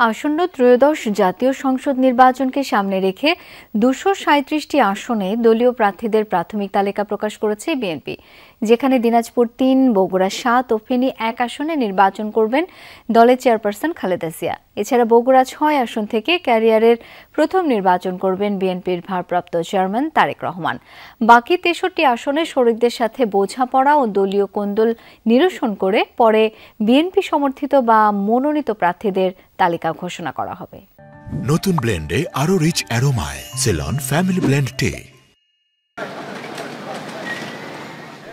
আসন্ন ত্রয়োদশ জাতীয় সংসদ নির্বাচনকে সামনে রেখে ২৩৭টি আসনে দলীয় প্রার্থীদের প্রাথমিক তালিকা প্রকাশ করেছে বিএনপি, যেখানে দিনাজপুর ৩, বগুড়া ৭ ও ফেনী ১ আসনে নির্বাচন করবেন দলের চেয়ারপারসন খালেদা জিয়া। এছাড়া বগুড়া ৬ আসন থেকে ক্যারিয়ারের প্রথম নির্বাচন করবেন বিএনপির ভারপ্রাপ্ত চেয়ারম্যান তারেক রহমান। বাকি ৬৩ আসনে শরিকদের সাথে বোঝাপড়া ও দলীয় কোন্দল নিরসন করে পরে বিএনপি সমর্থিত বা মনোনীত প্রার্থীদের তালিকা ঘোষণা করা হবে। নতুন ব্লেন্ডে আরো রিচ অ্যারোমায় সেলন ফ্যামিলি ব্লেন্ড টে।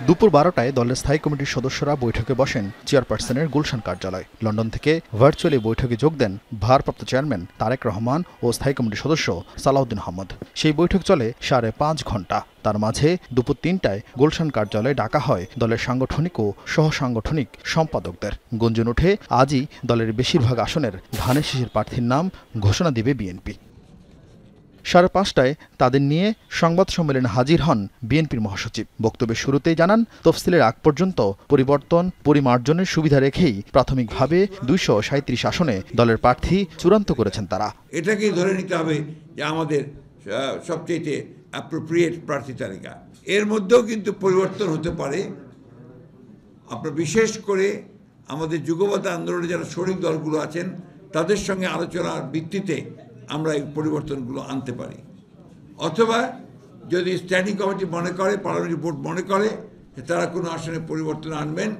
দুপুর ১২টায় দলের স্থায়ী কমিটির সদস্যরা বৈঠকে বসেন চেয়ারপারসনের গুলশান কার্যালয়। লন্ডন থেকে ভার্চুয়ালি বৈঠকে যোগ দেন ভারপ্রাপ্ত চেয়ারম্যান তারেক রহমান ও স্থায়ী কমিটির সদস্য সালাউদ্দিন আহমদ। সেই বৈঠক চলে ৫.৫ ঘণ্টা। তার মাঝে দুপুর ৩টায় গুলশান কার্যালয়ে ডাকা হয় দলের সাংগঠনিক ও সহসাংগঠনিক সম্পাদকদের। গুঞ্জন ওঠে আজই দলের বেশিরভাগ আসনের ধানের শীষের প্রার্থীর নাম ঘোষণা দিবে বিএনপি। ৫:৩০টায় তাদের নিয়ে সংবাদ সম্মেলনে হাজির হন বিএনপির মহাসচিব। বক্তব্যের শুরুতেই জানান, তফসিলের আগ পর্যন্ত পরিবর্তন পরিমার্জনের সুবিধা রেখেই প্রাথমিকভাবে ২৩৭ আসনে দলের প্রার্থী চূড়ান্ত করেছেন তারা। এটাকেই ধরে নিতে হবে যে আমাদের সবচেয়ে অ্যাপ্রোপ্রিয়েট প্রার্থী তালিকা। এর মধ্যেও কিন্তু পরিবর্তন হতে পারে। আপনার বিশেষ করে আমাদের যুগপৎ আন্দোলনে যারা শরিক দলগুলো আছেন তাদের সঙ্গে আলোচনার ভিত্তিতে আমরা এই পরিবর্তনগুলো আনতে পারি, অথবা যদি স্ট্যান্ডিং কমিটি মনে করে, পার্লামেন্টারি বোর্ড মনে করে যে তারা কোনো আসনে পরিবর্তন আনবেন,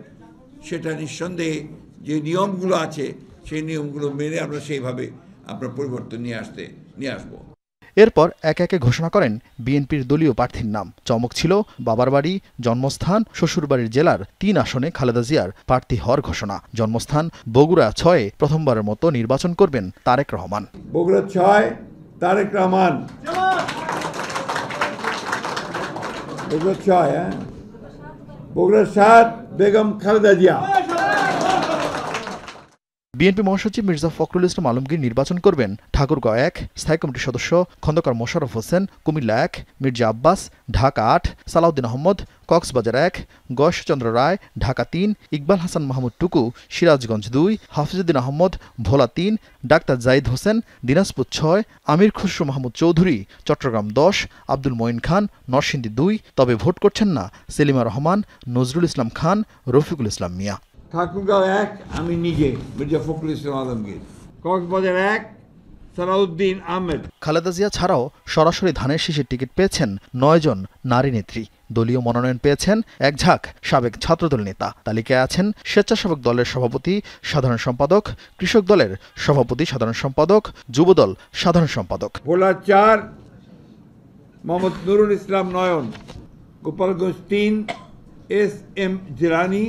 সেটা নিঃসন্দেহে যে নিয়মগুলো আছে সেই নিয়মগুলো মেনে আমরা সেইভাবে আমরা পরিবর্তন নিয়ে আসবো। এরপর একে একে ঘোষণা করেন বিএনপির দলীয় প্রার্থীর নাম। চমক ছিল বাবার বাড়ি, জন্মস্থান, শ্বশুরবাড়ির জেলার ৩ আসনে খালেদা জিয়ার প্রার্থী হওয়ার ঘোষণা। জন্মস্থান বগুড়া ৬ প্রথমবারের মতো নির্বাচন করবেন তারেক রহমান। বগুড়া ৬ তারেক রহমান, বগুড়া ৬, বগুড়া ৭ বেগম খালেদা জিয়া। বিএনপি মহাসচিব মির্জা ফখরুল ইসলাম আলমগীর নির্বাচন করবেন ঠাকুরগাঁও ১, স্থায়ী কমিটির সদস্য খন্দকার মোশাররফ হোসেন কুমিল্লা ১, মির্জা আব্বাস ঢাকা ৮, সালাউদ্দিন আহমদ কক্সবাজার ১, গয়েশচন্দ্র রায় ঢাকা ৩, ইকবাল হাসান মাহমুদ টুকু সিরাজগঞ্জ ২, হাফিজউদ্দিন আহমদ ভোলা ৩, ডাক্তার জাহিদ হোসেন দিনাজপুর ৬, আমির খুসরু মাহমুদ চৌধুরী চট্টগ্রাম ১০, আব্দুল মঈন খান নরসিংদী ২। তবে ভোট করছেন না সেলিমা রহমান, নজরুল ইসলাম খান, রফিকুল ইসলাম মিয়া। ঠাকুরগাঁও ১ আমি নিজে মির্জা ফখরুল ইসলাম আলমগীর, কক্সবাজার ১ সালাউদ্দিন আহমেদ। খালেদা জিয়া ছাড়াও সরাসরি ধানের শীষের টিকিট পেয়েছেন ৯ জন নারী নেত্রী। দলীয় মনোনয়ন পেয়েছেন এক ঝাঁক সাবেক ছাত্রদল নেতা। তালিকায় আছেন স্বেচ্ছাসেবক দলের সভাপতি সাধারণ সম্পাদক, কৃষক দলের সভাপতি সাধারণ সম্পাদক, যুবদল সাধারণ সম্পাদক। ভোলা ৪ মোহাম্মদ নুরুল ইসলাম নয়ন, গোপালগঞ্জ ৩ এস এম জিলানি,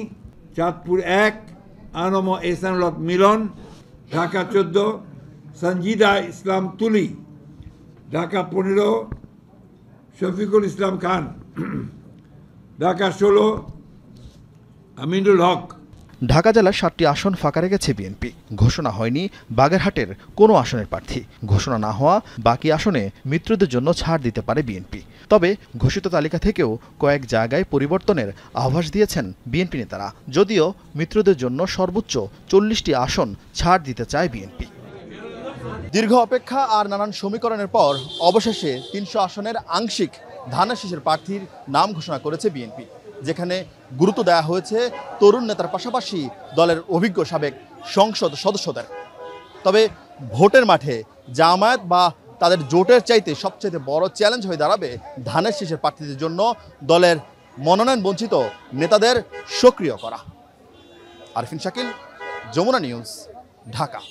চাঁদপুর ১ আনম এহসানুল হক মিলন, ঢাকা ১৪ সঞ্জিদা ইসলাম তুলি, ঢাকা ১৫ শফিকুল ইসলাম খান, ঢাকা ১৬ আমিনুল হক। ঢাকা জেলার ৭টি আসন ফাঁকা রেখেছে বিএনপি। ঘোষণা হয়নি বাগেরহাটের কোনো আসনের প্রার্থী। ঘোষণা না হওয়া বাকি আসনে মিত্রদের জন্য ছাড় দিতে পারে বিএনপি। তবে ঘোষিত তালিকা থেকেও কয়েক জায়গায় পরিবর্তনের আভাস দিয়েছেন বিএনপি নেতারা। যদিও মিত্রদের জন্য সর্বোচ্চ ৪০টি আসন ছাড় দিতে চায় বিএনপি। দীর্ঘ অপেক্ষা আর নানান সমীকরণের পর অবশেষে ৩০০ আসনের আংশিক ধানের শীষের প্রার্থীর নাম ঘোষণা করেছে বিএনপি, যেখানে গুরুত্ব দেওয়া হয়েছে তরুণ নেতার পাশাপাশি দলের অভিজ্ঞ সাবেক সংসদ সদস্যদের। তবে ভোটের মাঠে জামায়াত বা তাদের জোটের চাইতে সবচেয়ে বড় চ্যালেঞ্জ হয়ে দাঁড়াবে ধানের শীষের প্রার্থীদের জন্য দলের মনোনয়ন বঞ্চিত নেতাদের সক্রিয় করা। আরফিন শাকিল, যমুনা নিউজ, ঢাকা।